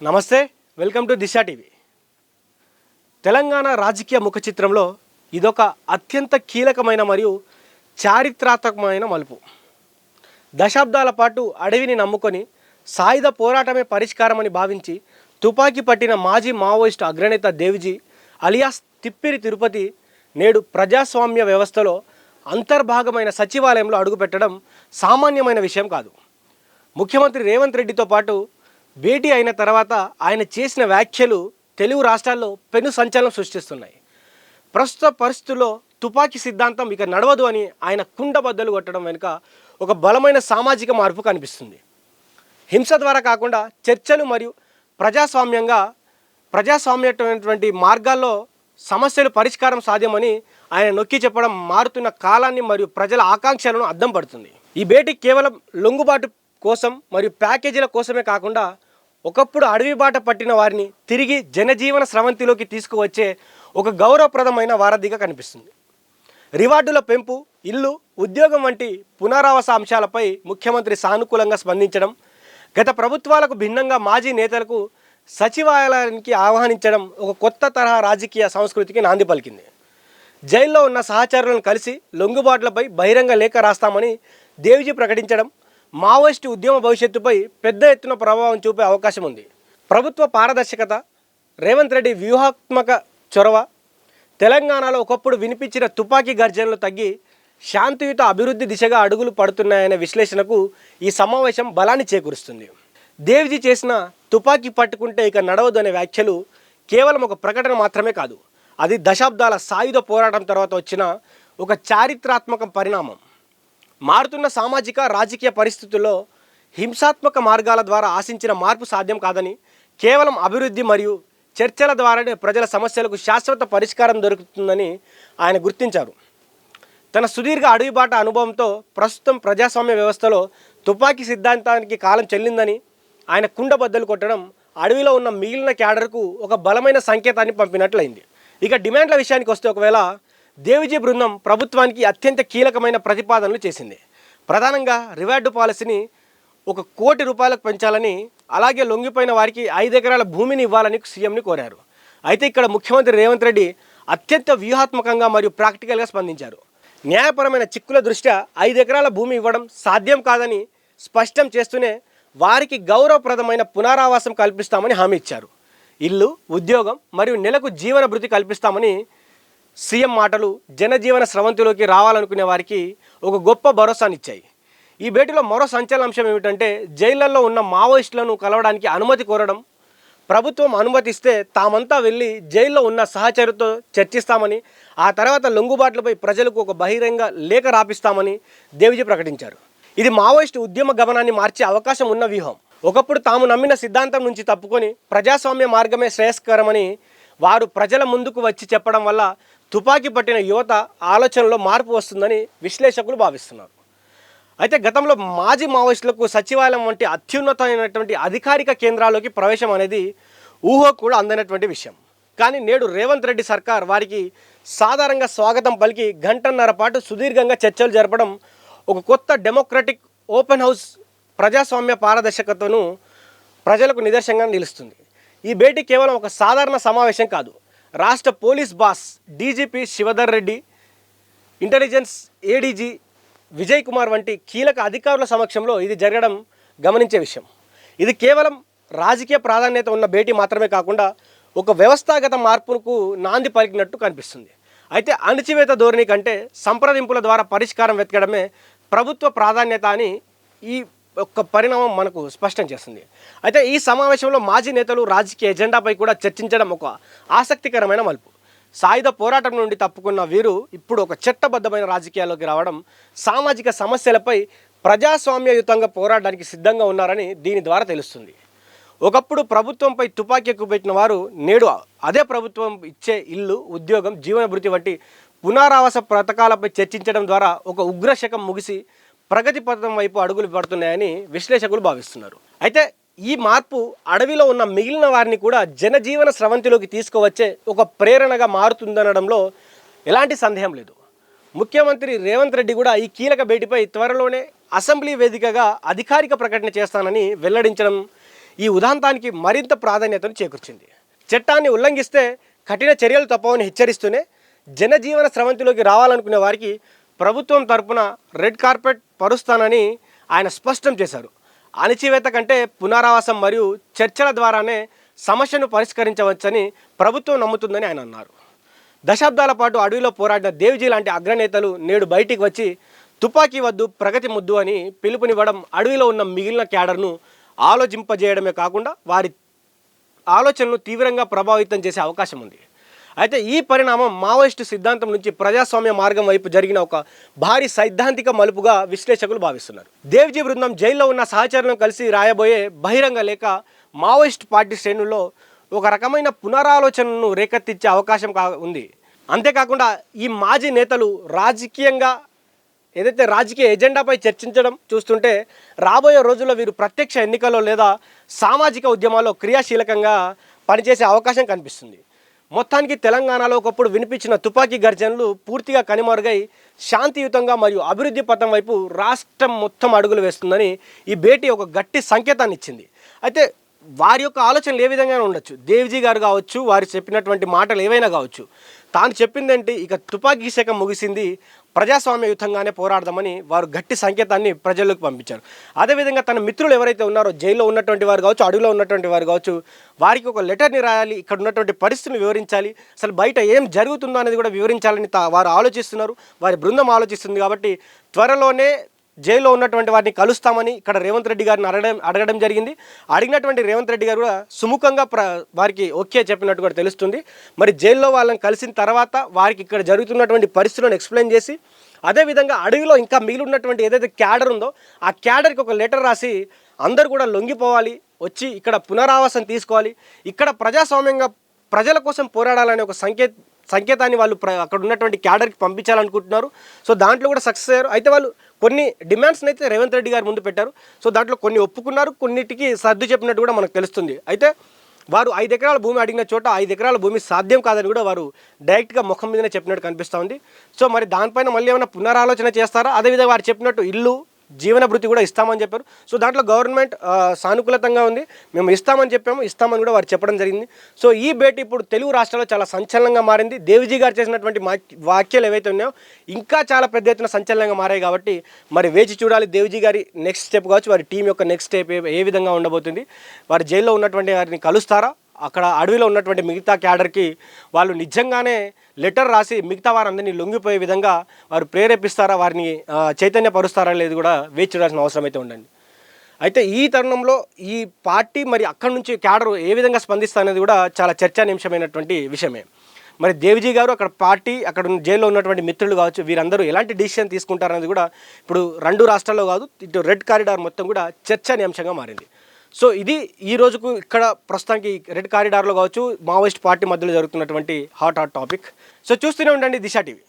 నమస్తే, welcome to Disha TV. Telangana రాజకీయ ముఖ చిత్రంలో ఇదొక అత్యంత కీలకమైన మరియు చారిత్రాత్మకమైన మలుపు. దశాబ్దాల పాటు అడవిని నమ్ముకొని సాయుధ పోరాటమే పరిష్కారమని భావించి తుపాకీ పట్టిన మాజీ మావోయిస్టు అగ్రనేత దేవ్జీ అలియాస్ తిప్పిరి తిరుపతి నేడు ప్రజాస్వామ్య వ్యవస్థలో అంతర్భాగమైన సచివాలయంలో అడుగుపెట్టడం సామాన్యమైన విషయం కాదు. ముఖ్యమంత్రి రేవంత్ రెడ్డితో పాటు భేటీ అయిన తర్వాత ఆయన చేసిన వ్యాఖ్యలు తెలుగు రాష్ట్రాల్లో పెను సంచలనం సృష్టిస్తున్నాయి. ప్రస్తుత పరిస్థితుల్లో తుపాకీ సిద్ధాంతం ఇక నడవదు అని ఆయన కుండబద్దలు కొట్టడం వెనుక ఒక బలమైన సామాజిక మార్పు కనిపిస్తుంది. హింస ద్వారా కాకుండా చర్చలు మరియు ప్రజాస్వామ్యమైనటువంటి మార్గాల్లో సమస్యలు పరిష్కారం సాధ్యమని ఆయన నొక్కి చెప్పడం మారుతున్న కాలాన్ని మరియు ప్రజల ఆకాంక్షలను అద్దం పడుతుంది. ఈ భేటీ కేవలం లొంగుబాటు కోసం మరియు ప్యాకేజీల కోసమే కాకుండా ఒకప్పుడు అడవి బాట పట్టిన వారిని తిరిగి జనజీవన స్రవంతిలోకి తీసుకువచ్చే ఒక గౌరవప్రదమైన వారధిగా కనిపిస్తుంది. రివార్డుల పెంపు, ఇల్లు, ఉద్యోగం వంటి పునరావాస అంశాలపై ముఖ్యమంత్రి సానుకూలంగా స్పందించడం, గత ప్రభుత్వాలకు భిన్నంగా మాజీ నేతలకు సచివాలయానికి ఆహ్వానించడం ఒక కొత్త తరహా రాజకీయ సంస్కృతికి నాంది పలికింది. జైల్లో ఉన్న సహచరులను కలిసి లొంగుబాట్లపై బహిరంగ లేఖ రాస్తామని దేవ్జీ ప్రకటించడం మావోయిస్టు ఉద్యమ భవిష్యత్తుపై పెద్ద ఎత్తున ప్రభావం చూపే అవకాశం ఉంది. ప్రభుత్వ పారదర్శకత, రేవంత్ రెడ్డి వ్యూహాత్మక చొరవ, తెలంగాణలో ఒకప్పుడు వినిపించిన తుపాకీ గర్జనలు తగ్గి శాంతియుత అభివృద్ధి దిశగా అడుగులు పడుతున్నాయనే విశ్లేషణకు ఈ సమావేశం బలాన్ని చేకూరుస్తుంది. దేవ్జీ చేసిన తుపాకీ పట్టుకుంటే ఇక నడవదు అనే వ్యాఖ్యలు కేవలం ఒక ప్రకటన మాత్రమే కాదు, అది దశాబ్దాల సాయుధ పోరాటం తర్వాత వచ్చిన ఒక చారిత్రాత్మక పరిణామం. మారుతున్న సామాజిక రాజకీయ పరిస్థితుల్లో హింసాత్మక మార్గాల ద్వారా ఆశించిన మార్పు సాధ్యం కాదని, కేవలం అభివృద్ధి మరియు చర్చల ద్వారానే ప్రజల సమస్యలకు శాశ్వత పరిష్కారం దొరుకుతుందని ఆయన గుర్తించారు. తన సుదీర్ఘ అడవిబాట అనుభవంతో ప్రస్తుతం ప్రజాస్వామ్య వ్యవస్థలో తుపాకీ సిద్ధాంతానికి కాలం చెల్లిందని ఆయన కుండబద్దలు కొట్టడం అడవిలో ఉన్న మిగిలిన క్యాడర్కు ఒక బలమైన సంకేతాన్ని పంపినట్లయింది. ఇక డిమాండ్ల విషయానికి వస్తే, ఒకవేళ దేవ్జీ బృందం ప్రభుత్వానికి అత్యంత కీలకమైన ప్రతిపాదనలు చేసింది. ప్రధానంగా రివార్డు పాలసీని ₹1 కోటి పెంచాలని, అలాగే లొంగిపోయిన వారికి 5 ఎకరాల భూమిని ఇవ్వాలని సీఎంని కోరారు. అయితే ఇక్కడ ముఖ్యమంత్రి రేవంత్ రెడ్డి అత్యంత వ్యూహాత్మకంగా మరియు ప్రాక్టికల్గా స్పందించారు. న్యాయపరమైన చిక్కుల దృష్ట్యా 5 ఎకరాల భూమి ఇవ్వడం సాధ్యం కాదని స్పష్టం చేస్తూనే వారికి గౌరవప్రదమైన పునరావాసం కల్పిస్తామని హామీ ఇచ్చారు. ఇల్లు, ఉద్యోగం మరియు నెలకు జీవన భృతి కల్పిస్తామని సీఎం మాటలు జనజీవన స్రవంతిలోకి రావాలనుకునే వారికి ఒక గొప్ప భరోసానిచ్చాయి. ఈ భేటీలో మరో సంచలన అంశం ఏమిటంటే, జైళ్లలో ఉన్న మావోయిస్టులను కలవడానికి అనుమతి కోరడం. ప్రభుత్వం అనుమతిస్తే తామంతా వెళ్ళి జైల్లో ఉన్న సహచరులతో చర్చిస్తామని, ఆ తర్వాత లొంగుబాట్లపై ప్రజలకు ఒక బహిరంగ లేఖ రాపిస్తామని దేవ్జీ ప్రకటించారు. ఇది మావోయిస్టు ఉద్యమ గమనాన్ని మార్చే అవకాశం ఉన్న వ్యూహం. ఒకప్పుడు తాము నమ్మిన సిద్ధాంతం నుంచి తప్పుకొని ప్రజాస్వామ్య మార్గమే శ్రేయస్కరమని వారు ప్రజల ముందుకు వచ్చి చెప్పడం వల్ల తుపాకీ పట్టిన యువత ఆలోచనలో మార్పు వస్తుందని విశ్లేషకులు భావిస్తున్నారు. అయితే గతంలో మాజీ మావోయిస్టులకు సచివాలయం వంటి అత్యున్నతమైనటువంటి అధికారిక కేంద్రాల్లోకి ప్రవేశం అనేది ఊహకు కూడా అందనటువంటి విషయం. కానీ నేడు రేవంత్ రెడ్డి సర్కార్ వారికి సాధారణంగా స్వాగతం పలికి గంటన్నర పాటు సుదీర్ఘంగా చర్చలు జరపడం ఒక కొత్త డెమోక్రటిక్ ఓపెన్ హౌస్ ప్రజాస్వామ్య పారదర్శకతను ప్రజలకు నిదర్శనంగా నిలుస్తుంది. ఈ భేటీ కేవలం ఒక సాధారణ సమావేశం కాదు. రాష్ట్ర police boss DGP Shivadhar Reddy, intelligence ADG Vijay Kumar వంటి కీలక అధికారుల సమక్షంలో ఇది జరగడం గమనించే విషయం. ఇది కేవలం రాజకీయ ప్రాధాన్యత ఉన్న భేటీ మాత్రమే కాకుండా ఒక వ్యవస్థాగత మార్పుకు నాంది పలికినట్టు కనిపిస్తుంది. అయితే అణచివేత ధోరణి కంటే సంప్రదింపుల ద్వారా పరిష్కారం వెతకడమే ప్రభుత్వ ప్రాధాన్యత అని ఈ ఒక్క పరిణామం మనకు స్పష్టం చేస్తుంది. అయితే ఈ సమావేశంలో మాజీ నేతలు రాజకీయ ఎజెండాపై కూడా చర్చించడం ఒక ఆసక్తికరమైన మలుపు. సాయుధ పోరాటం నుండి తప్పుకున్న వీరు ఇప్పుడు ఒక చట్టబద్ధమైన రాజకీయాల్లోకి రావడం, సామాజిక సమస్యలపై ప్రజాస్వామ్యయుతంగా పోరాడడానికి సిద్ధంగా ఉన్నారని దీని ద్వారా తెలుస్తుంది. ఒకప్పుడు ప్రభుత్వంపై తుపాకీ ఎక్కుపెట్టిన వారు నేడు అదే ప్రభుత్వం ఇచ్చే ఇల్లు, ఉద్యోగం, జీవనభృతి వంటి పునరావాస పథకాలపై చర్చించడం ద్వారా ఒక ఉగ్రశకం ముగిసి ప్రగతి పథం వైపు అడుగులు పడుతున్నాయని విశ్లేషకులు భావిస్తున్నారు. అయితే ఈ మార్పు అడవిలో ఉన్న మిగిలిన వారిని కూడా జనజీవన స్రవంతిలోకి తీసుకువచ్చే ఒక ప్రేరణగా మారుతుందనడంలో ఎలాంటి సందేహం లేదు. ముఖ్యమంత్రి రేవంత్ రెడ్డి కూడా ఈ కీలక భేటీపై త్వరలోనే అసెంబ్లీ వేదికగా అధికారిక ప్రకటన చేస్తానని వెల్లడించడం ఈ ఉదాంతానికి మరింత ప్రాధాన్యతను చేకూర్చింది. చట్టాన్ని ఉల్లంఘిస్తే కఠిన చర్యలు తప్పవని హెచ్చరిస్తూనే జనజీవన స్రవంతిలోకి రావాలనుకునే వారికి ప్రభుత్వం తరపున రెడ్ కార్పెట్ పరుస్తానని ఆయన స్పష్టం చేశారు. అణచివేత కంటే పునరావాసం మరియు చర్చల ద్వారానే సమస్యను పరిష్కరించవచ్చని ప్రభుత్వం నమ్ముతుందని ఆయన అన్నారు. దశాబ్దాల పాటు అడవిలో పోరాడిన దేవ్జీ లాంటి అగ్రనేతలు నేడు బయటికి వచ్చి తుపాకీ వద్దు ప్రగతి ముద్దు అని పిలుపునివ్వడం అడవిలో ఉన్న మిగిలిన క్యాడర్ను ఆలోచింపజేయడమే కాకుండా వారి ఆలోచనలు తీవ్రంగా ప్రభావితం చేసే అవకాశం ఉంది. అయితే ఈ పరిణామం మావోయిస్టు సిద్ధాంతం నుంచి ప్రజాస్వామ్య మార్గం వైపు జరిగిన ఒక భారీ సైద్ధాంతిక మలుపుగా విశ్లేషకులు భావిస్తున్నారు. దేవ్జీ బృందం జైల్లో ఉన్న సహచరులను కలిసి రాయబోయే బహిరంగ లేఖ మావోయిస్ట్ పార్టీ శ్రేణుల్లో ఒక రకమైన పునరాలోచనను రేకెత్తించే అవకాశం ఉంది. అంతేకాకుండా ఈ మాజీ నేతలు రాజకీయ ఎజెండాపై చర్చించడం చూస్తుంటే రాబోయే రోజుల్లో వీరు ప్రత్యక్ష ఎన్నికల్లో లేదా సామాజిక ఉద్యమాల్లో క్రియాశీలకంగా పనిచేసే అవకాశం కనిపిస్తుంది. మొత్తానికి తెలంగాణలో ఒకప్పుడు వినిపించిన తుపాకీ గర్జనలు పూర్తిగా కనుమరుగై శాంతియుతంగా మరియు అభివృద్ధి పథం వైపు రాష్ట్రం మొత్తం అడుగులు వేస్తుందని ఈ భేటీ ఒక గట్టి సంకేతాన్ని ఇచ్చింది. అయితే వారి యొక్క ఆలోచనలు ఏ విధంగా ఉండొచ్చు, దేవ్జీ గారు కావచ్చు, వారు చెప్పినటువంటి మాటలు ఏవైనా కావచ్చు, తాను చెప్పిందేంటి, ఇక తుపాకీ శాఖ ముగిసింది, ప్రజాస్వామ్యయుతంగానే పోరాడదామని వారు గట్టి సంకేతాన్ని ప్రజల్లోకి పంపించారు. అదేవిధంగా తన మిత్రులు ఎవరైతే ఉన్నారో జైల్లో ఉన్నటువంటి వారు కావచ్చు, అడవిలో ఉన్నటువంటి వారు కావచ్చు, వారికి ఒక లెటర్ని రాయాలి, ఇక్కడ ఉన్నటువంటి పరిస్థితిని వివరించాలి, అసలు బయట ఏం జరుగుతుందో అనేది కూడా వివరించాలని వారు ఆలోచిస్తున్నారు, వారి బృందం ఆలోచిస్తుంది. కాబట్టి త్వరలోనే జైల్లో ఉన్నటువంటి వారిని కలుస్తామని ఇక్కడ రేవంత్ రెడ్డి గారిని అడగడం జరిగింది. అడిగినటువంటి రేవంత్ రెడ్డి గారు కూడా సుముఖంగా వారికి ఓకే చెప్పినట్టు కూడా తెలుస్తుంది. మరి జైల్లో వాళ్ళని కలిసిన తర్వాత వారికి ఇక్కడ జరుగుతున్నటువంటి పరిస్థితులను ఎక్స్ప్లెయిన్ చేసి, అదేవిధంగా అడవిలో ఇంకా మిగిలి ఉన్నటువంటి ఏదైతే క్యాడర్ ఉందో ఆ క్యాడర్కి ఒక లెటర్ రాసి అందరూ కూడా లొంగిపోవాలి, వచ్చి ఇక్కడ పునరావాసం తీసుకోవాలి, ఇక్కడ ప్రజాస్వామ్యంగా ప్రజల కోసం పోరాడాలనే ఒక సంకేతాన్ని వాళ్ళు అక్కడ ఉన్నటువంటి క్యాడర్కి పంపించాలనుకుంటున్నారు. సో దాంట్లో కూడా సక్సెస్ అయ్యారు. అయితే వాళ్ళు కొన్ని డిమాండ్స్ని అయితే రేవంత్ రెడ్డి గారు ముందు పెట్టారు. సో దాంట్లో కొన్ని ఒప్పుకున్నారు, కొన్నిటికి సర్దు చెప్పినట్టు కూడా మనకు తెలుస్తుంది. అయితే వారు 5 ఎకరాల భూమి అడిగిన చోట 5 ఎకరాల భూమి సాధ్యం కాదని కూడా వారు డైరెక్ట్గా ముఖం మీదనే చెప్పినట్టు కనిపిస్తూ ఉంది. సో మరి దానిపైన మళ్ళీ ఏమైనా పునరాలోచన చేస్తారా? అదేవిధంగా వారు చెప్పినట్టు ఇల్లు, జీవన భృతి కూడా ఇస్తామని చెప్పారు. సో దాంట్లో గవర్నమెంట్ సానుకూలతంగా ఉంది, మేము ఇస్తామని కూడా వారు చెప్పడం జరిగింది. సో ఈ భేటీ ఇప్పుడు తెలుగు రాష్ట్రాల్లో చాలా సంచలనంగా మారింది. దేవ్జీ గారు చేసినటువంటి వాక్యాలు ఏవైతే ఉన్నాయో ఇంకా చాలా పెద్ద ఎత్తున సంచలనంగా మారాయి. కాబట్టి మరి వేచి చూడాలి దేవ్జీ గారి నెక్స్ట్ స్టెప్ కావచ్చు, వారి టీం యొక్క నెక్స్ట్ స్టెప్ ఏ విధంగా ఉండబోతుంది. వారు జైల్లో ఉన్నటువంటి వారిని కలుస్తారా, అక్కడ అడవిలో ఉన్నటువంటి మిగతా క్యాడర్కి వాళ్ళు నిజంగానే లెటర్ రాసి మిగతా వారందరినీ లొంగిపోయే విధంగా వారు ప్రేరేపిస్తారా, వారిని చైతన్యపరుస్తారా లేదు కూడా వేచి చూడాల్సిన అవసరం అయితే ఉండండి. అయితే ఈ తరుణంలో ఈ పార్టీ మరి అక్కడి నుంచి క్యాడర్ ఏ విధంగా స్పందిస్తారనేది కూడా చాలా చర్చానీయాంశమైనటువంటి విషయమే. మరి దేవ్జీ గారు అక్కడ పార్టీ, అక్కడ జైల్లో ఉన్నటువంటి మిత్రులు కావచ్చు, వీరందరూ ఎలాంటి డిసిషన్ తీసుకుంటారనేది కూడా ఇప్పుడు 2 రాష్ట్రాల్లో కాదు, ఇటు రెడ్ కారిడార్ మొత్తం కూడా చర్చానీయాంశంగా మారింది. సో ఇది ఈ రోజుకు ఇక్కడ ప్రస్తుతానికి రెడ్ కారిడార్లో కావచ్చు, మావోయిస్ట్ పార్టీ మధ్యలో జరుగుతున్నటువంటి హాట్ టాపిక్. సో చూస్తూనే ఉండండి దిశ టీవీ.